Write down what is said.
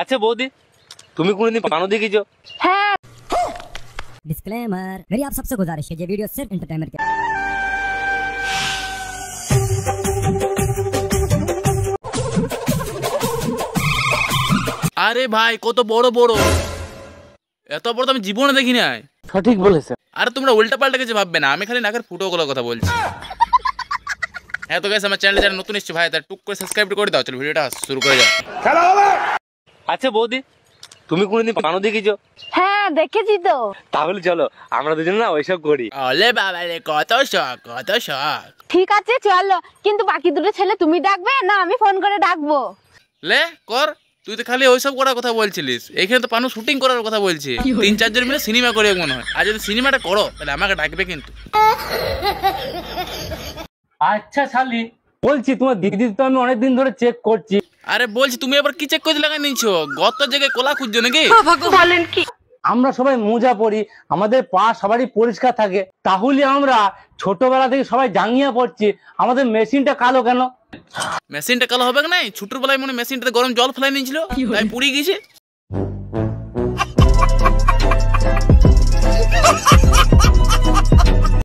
আচ্ছা বৌদি, তুমি কোনদিন পানো দেখিছো? হ্যাঁ। डिस्क्लेमर, मेरी आप सबसे गुजारिश है, ये वीडियो सिर्फ एंटरटेनमेंट के। আরে ভাই কত বড় বড়, এত বড় তো আমি জীবনে দেখি নাই। সঠিক বলেছে। আরে তোমরা উল্টা পাল্টা কিছু ভাববে না, আমি খালি নাকের ফুটোগুলোর কথা বলছি। হ্যাঁ তো গাইস, আমার চ্যানেলে যারা নতুন এসেছে ভাই তার টুক করে সাবস্ক্রাইব করে দাও। চলো ভিডিওটা শুরু করে যাও। আচ্ছা বৌদি, তুমি কোনদিন পানো দেখিছো? হ্যাঁ দেখেছি তো। তাহলে চলো আমরা দুজন না ওইসব করি। ওলে বাবা রে, কত শখ কত শখ। ঠিক আছে চলো, কিন্তু বাকি দুটো ছেলে তুমি ডাকবে না আমি ফোন করে ডাকবো? লে কর, তুই তো খালি ওইসব করার কথা বলছিলিস, এখানে তো পানু শুটিং করার কথা বলছি। 3-4 জন মিলে সিনেমা করে মনে হয়। আর যদি সিনেমাটা করো তাহলে আমাকে ডাকবে কিন্তু। আচ্ছা শালি, বলছি তোমার দিদি তো আমি অনেকদিন ধরে চেক করছি। আরে বলছি তুমি আবার কি চেক করে লাগাই নিচ্ছ? গত জায়গায় কোলা খুঁজছো নাকি? বলেন কি? আমরা সবাই মোজা পরি, আমাদের পা সবারই পরিষ্কার থাকে, তাহলে আমরা ছোটবেলা থেকে সবাই জাঙ্গিয়া পড়ছি, আমাদের মেশিনটা কালো কেন? মেশিনটা কালো হবে না? ছোটর বেলায় মনে মেশিনটাতে গরম জল ফেলাই নিয়েছিল, তাই পুড়ে গেছে।